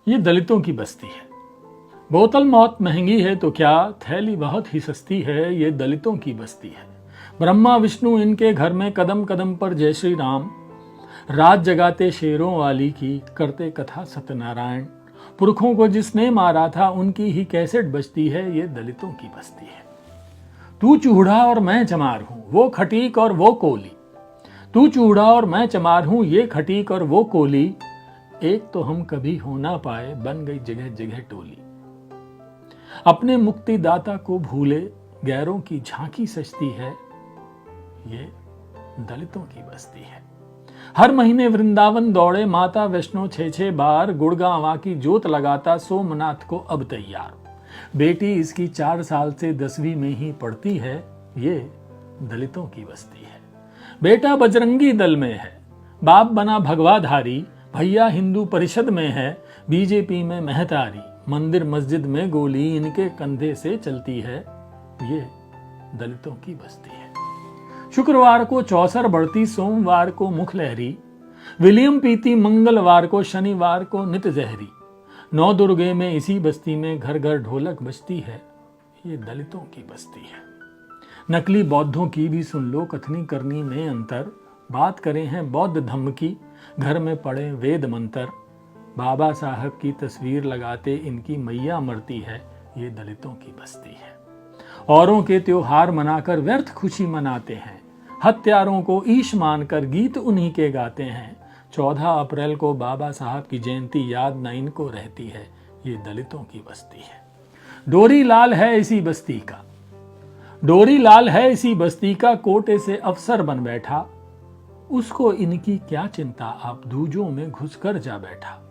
ये दलितों की बस्ती है। बोतल मौत महंगी है तो क्या, थैली बहुत ही सस्ती है, ये दलितों की बस्ती है। ब्रह्मा विष्णु इनके घर में कदम कदम पर जय श्री राम, रात जगाते शेरों वाली की, करते कथा सत्यनारायण। पुरखों को जिसने मारा था उनकी ही कैसेट बजती है, ये दलितों की बस्ती है। तू चूड़ा और मैं चमार हूं, वो खटीक और वो कोली। तू चूड़ा और मैं चमार हूं, ये खटीक और वो कोली। एक तो हम कभी हो ना पाए, बन गई जगह जगह टोली। अपने मुक्तिदाता को भूले, गैरों की झांकी सजती है, ये दलितों की बस्ती है। हर महीने वृंदावन दौड़े माता वैष्णो 6-6 बार, गुड़गांवा की जोत लगाता सोमनाथ को अब तैयार। बेटी इसकी 4 साल से 10वीं में ही पढ़ती है, ये दलितों की बस्ती है। बेटा बजरंगी दल में है, बाप बना भगवाधारी, भैया हिंदू परिषद में है, बीजेपी में महतारी। मंदिर मस्जिद में गोली इनके कंधे से चलती है, ये दलितों की बस्ती है। शुक्रवार को चौसर बढ़ती, सोमवार को मुखलहरी, विलियम पीती मंगलवार को, शनिवार को नित जहरी। नौ दुर्गे में इसी बस्ती में घर घर ढोलक बजती है, ये दलितों की बस्ती है। नकली बौद्धों की भी सुन लो कथनी करनी में अंतर, बात करें हैं बौद्ध धम्म की, घर में पढ़े वेद मंत्र। बाबा साहब की तस्वीर लगाते इनकी मैया मरती है, ये दलितों की बस्ती है। औरों के त्योहार मनाकर व्यर्थ खुशी मनाते हैं, हत्यारों को ईश मानकर गीत उन्हीं के गाते हैं। 14 अप्रैल को बाबा साहब की जयंती याद न इनको रहती है, ये दलितों की बस्ती है। डोरी लाल है इसी बस्ती का, डोरी लाल है इसी बस्ती का, कोटे से अफसर बन बैठा। उसको इनकी क्या चिंता, आप दूजों में घुसकर जा बैठा।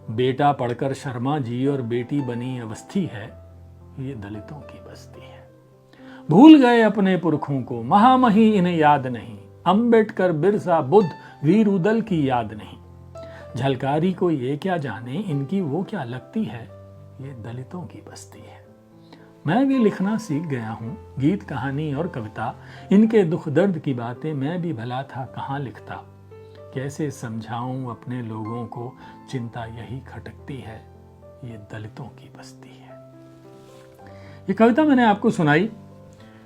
बेटा पढ़कर शर्मा जी और बेटी बनी अवस्थी है, ये दलितों की बस्ती है। भूल गए अपने पुरखों को, महामही इन्हें याद नहीं। अंबेडकर बिरसा बुद्ध वीर उदल की याद नहीं। झलकारी को ये क्या जाने, इनकी वो क्या लगती है, ये दलितों की बस्ती है। मैं भी लिखना सीख गया हूँ, गीत कहानी और कविता, इनके दुख दर्द की बातें मैं भी भला था कहाँ लिखता। कैसे समझाऊं अपने लोगों को, चिंता यही खटकती है, ये दलितों की बस्ती है। ये कविता मैंने आपको सुनाई,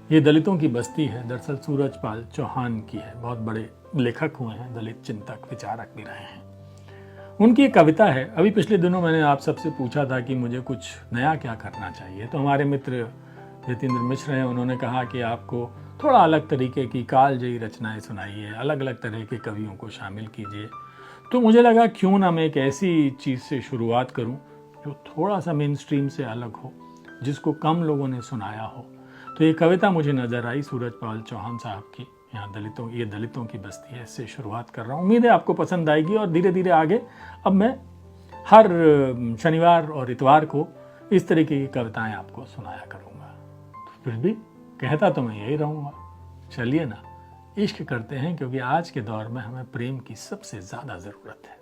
ये दलितों की बस्ती है, दरअसल सूरजपाल चौहान की है। बहुत बड़े लेखक हुए हैं, दलित चिंतक विचारक भी रहे हैं। उनकी एक कविता है। अभी पिछले दिनों मैंने आप सबसे पूछा था कि मुझे कुछ नया क्या करना चाहिए, तो हमारे मित्र यतीन्द्र मिश्र हैं, उन्होंने कहा कि आपको थोड़ा अलग तरीके की कालजयी रचनाएं सुनाइए, अलग अलग तरह के कवियों को शामिल कीजिए। तो मुझे लगा क्यों ना मैं एक ऐसी चीज़ से शुरुआत करूं जो थोड़ा सा मेन स्ट्रीम से अलग हो, जिसको कम लोगों ने सुनाया हो। तो ये कविता मुझे नज़र आई सूरजपाल चौहान साहब की, यहाँ ये दलितों की बस्ती है, इससे शुरुआत कर रहा हूँ। उम्मीद है आपको पसंद आएगी और धीरे धीरे आगे अब मैं हर शनिवार और इतवार को इस तरीके की कविताएं आपको सुनाया करूँगा। तो फिर भी कहता तो मैं यही रहूँगा, चलिए ना इश्क करते हैं, क्योंकि आज के दौर में हमें प्रेम की सबसे ज़्यादा ज़रूरत है।